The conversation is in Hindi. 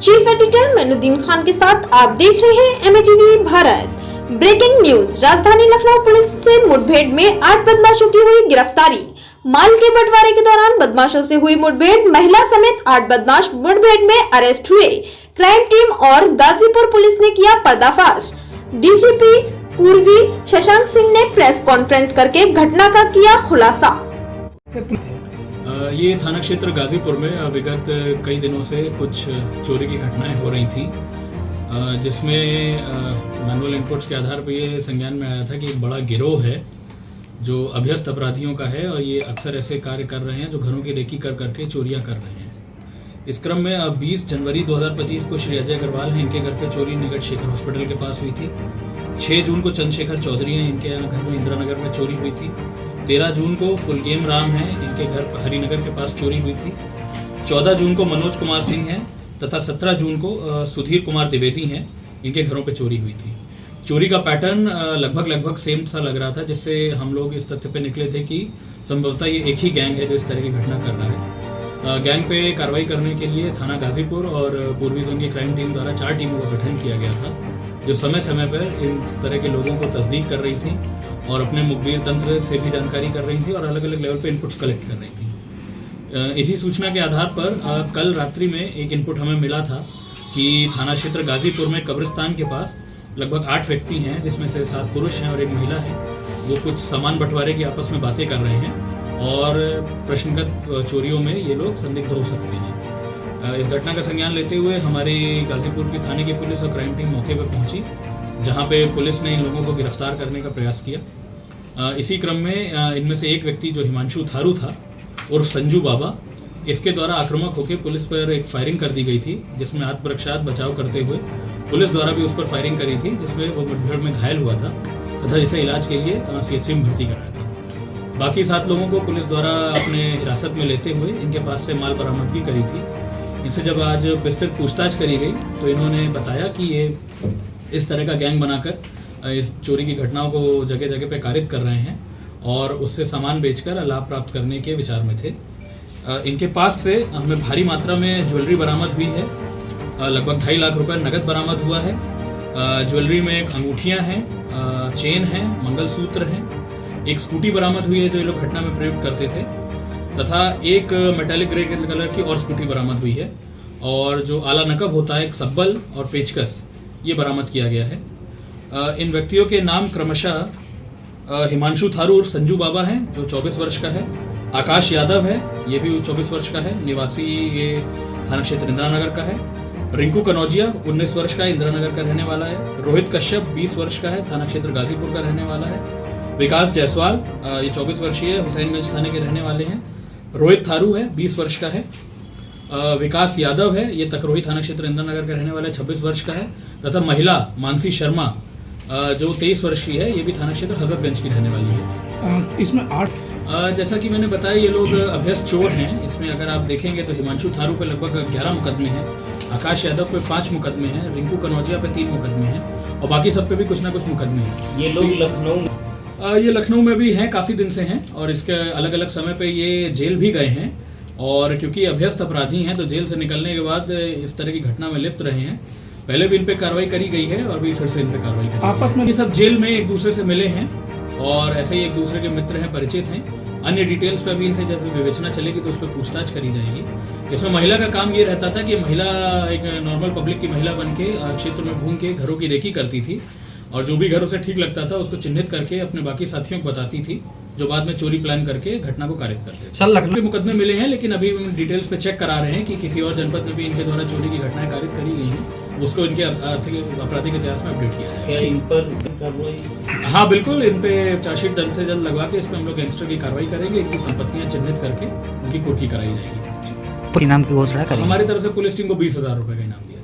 चीफ एडिटर मेनुद्दीन खान के साथ आप देख रहे हैं MATV भारत। ब्रेकिंग न्यूज, राजधानी लखनऊ पुलिस से मुठभेड़ में 8 बदमाशों की हुई गिरफ्तारी। माल के बंटवारे के दौरान बदमाशों से हुई मुठभेड़, महिला समेत 8 बदमाश मुठभेड़ में अरेस्ट हुए। क्राइम टीम और गाजीपुर पुलिस ने किया पर्दाफाश। DGP पूर्वी शशांक सिंह ने प्रेस कॉन्फ्रेंस करके घटना का किया खुलासा। ये थाना क्षेत्र गाजीपुर में विगत कई दिनों से कुछ चोरी की घटनाएं हो रही थी, जिसमें मैनुअल इनपुट्स के आधार पर ये संज्ञान में आया था कि एक बड़ा गिरोह है जो अभ्यस्त अपराधियों का है और ये अक्सर ऐसे कार्य कर रहे हैं जो घरों की रेकी कर करके चोरियां कर रहे हैं। इस क्रम में अब 20 जनवरी 2025 को श्री अजय अग्रवाल हैं, इनके घर पे चोरी निकट शेखर हॉस्पिटल के पास हुई थी। 6 जून को चंद्रशेखर चौधरी हैं, इनके घर में इंदिरा नगर में चोरी हुई थी। 13 जून को फुलगेम राम हैं, इनके घर हरिनगर के पास चोरी हुई थी। 14 जून को मनोज कुमार सिंह हैं तथा 17 जून को सुधीर कुमार द्विवेदी हैं, इनके घरों पे चोरी हुई थी। चोरी का पैटर्न लगभग सेम सा लग रहा था, जिससे हम लोग इस तथ्य पे निकले थे कि संभवतः ये एक ही गैंग है जो इस तरह की घटना कर रहा है। गैंग पे कार्रवाई करने के लिए थाना गाजीपुर और पूर्वी जोन की क्राइम टीम द्वारा 4 टीमों का गठन किया गया था, जो समय समय पर इन तरह के लोगों को तस्दीक कर रही थी और अपने मुखबिर तंत्र से भी जानकारी कर रही थी और अलग अलग लेवल पे इनपुट्स कलेक्ट कर रही थी। इसी सूचना के आधार पर कल रात्रि में एक इनपुट हमें मिला था कि थाना क्षेत्र गाजीपुर में कब्रिस्तान के पास लगभग 8 व्यक्ति हैं, जिसमें से 7 पुरुष हैं और एक महिला है। वो कुछ सामान बंटवारे की आपस में बातें कर रहे हैं और प्रश्नगत चोरियों में ये लोग संदिग्ध हो सकते हैं। इस घटना का संज्ञान लेते हुए हमारी गाजीपुर की थाने की पुलिस और क्राइम टीम मौके पर पहुंची, जहां पे पुलिस ने इन लोगों को गिरफ्तार करने का प्रयास किया। इसी क्रम में इनमें से एक व्यक्ति जो हिमांशु थारू था और संजू बाबा, इसके द्वारा आक्रामक होकर पुलिस पर एक फायरिंग कर दी गई थी, जिसमें आत्मरक्षात बचाव करते हुए पुलिस द्वारा भी उस पर फायरिंग करी थी, जिसमें वो मुठभेड़ में घायल हुआ था तथा इसे इलाज के लिए CHC में भर्ती कराया था। बाकी 7 लोगों को पुलिस द्वारा अपने हिरासत में लेते हुए इनके पास से माल बरामदगी करी थी। इनसे जब आज विस्तृत पूछताछ करी गई तो इन्होंने बताया कि ये इस तरह का गैंग बनाकर इस चोरी की घटनाओं को जगह जगह पे कारित कर रहे हैं और उससे सामान बेचकर लाभ प्राप्त करने के विचार में थे। इनके पास से हमें भारी मात्रा में ज्वेलरी बरामद हुई है, लगभग 2.5 लाख रुपए नकद बरामद हुआ है। ज्वेलरी में अंगूठियां हैं, चेन है, मंगलसूत्र हैं, एक स्कूटी बरामद हुई है जो ये लोग घटना में प्रयोग करते थे, तथा एक मेटालिक ग्रे कलर की और स्कूटी बरामद हुई है और जो आला नकब होता है, एक सब्बल और पेचकस, ये बरामद किया गया है। इन व्यक्तियों के नाम क्रमशः हिमांशु थारू और संजू बाबा हैं जो 24 वर्ष का है, आकाश यादव है, ये भी 24 वर्ष का है, निवासी ये थाना क्षेत्र इंदिरा नगर का है। रिंकू कनौजिया 19 वर्ष का इंदिरा नगर का रहने वाला है। रोहित कश्यप 20 वर्ष का है, थाना क्षेत्र गाजीपुर का रहने वाला है। विकास जायसवाल ये 24 वर्षीय हुसैनगंज थाने के रहने वाले हैं। रोहित थारू है, 20 वर्ष का है। विकास यादव है, ये तकरोही थाना क्षेत्र इंदिरा नगर का रहने वाला है, 26 वर्ष का है। तथा महिला मानसी शर्मा जो 23 वर्ष की है, ये भी थाना क्षेत्र हजरतगंज की रहने वाली है। इसमें 8 जैसा कि मैंने बताया, ये लोग अभ्यस्त चोर हैं। इसमें अगर आप देखेंगे तो हिमांशु थारू पे लगभग 11 मुकदमे हैं, आकाश यादव पे 5 मुकदमे हैं, रिंकू कनौजिया पे 3 मुकदमे हैं और बाकी सब पे भी कुछ ना कुछ मुकदमे हैं। ये लोग लखनऊ में भी हैं, काफ़ी दिन से हैं और इसके अलग अलग समय पे ये जेल भी गए हैं और क्योंकि अभ्यस्त अपराधी हैं तो जेल से निकलने के बाद इस तरह की घटना में लिप्त रहे हैं। पहले भी इन पे कार्रवाई करी गई है और भी फिर से इन पे कार्रवाई करी आपस में ये सब जेल में एक दूसरे से मिले हैं और ऐसे ही एक दूसरे के मित्र हैं, परिचित हैं। अन्य डिटेल्स पर भी इनसे जैसे विवेचना चलेगी तो उस पर पूछताछ करी जाएगी। इसमें महिला का काम ये रहता था कि महिला एक नॉर्मल पब्लिक की महिला बन के क्षेत्र में घूम के घरों की रेकी करती थी और जो भी घर उसे ठीक लगता था उसको चिन्हित करके अपने बाकी साथियों को बताती थी, जो बाद में चोरी प्लान करके घटना को कारित करते थे। सर, लखनऊ के मुकदमे मिले हैं, लेकिन अभी डिटेल्स पे चेक करा रहे हैं कि किसी और जनपद में भी इनके द्वारा चोरी की घटनाएं कारित करी गई हैं, उसको इनके आर्थिक आपराधिक इतिहास में अपडेट किया जाएगा। इन पर हाँ बिल्कुल, इन पे चार्जशीट जल्द से जल्द लगवा के इसमें हम लोग गैंगस्टर की कार्रवाई करेंगे, इनकी संपत्तियां चिन्हित करके उनकी कुर्की कराई जाएगी। इनाम की घोषणा करेंगे। हमारी तरफ से पुलिस टीम को 20,000 रुपए का इनाम दिया।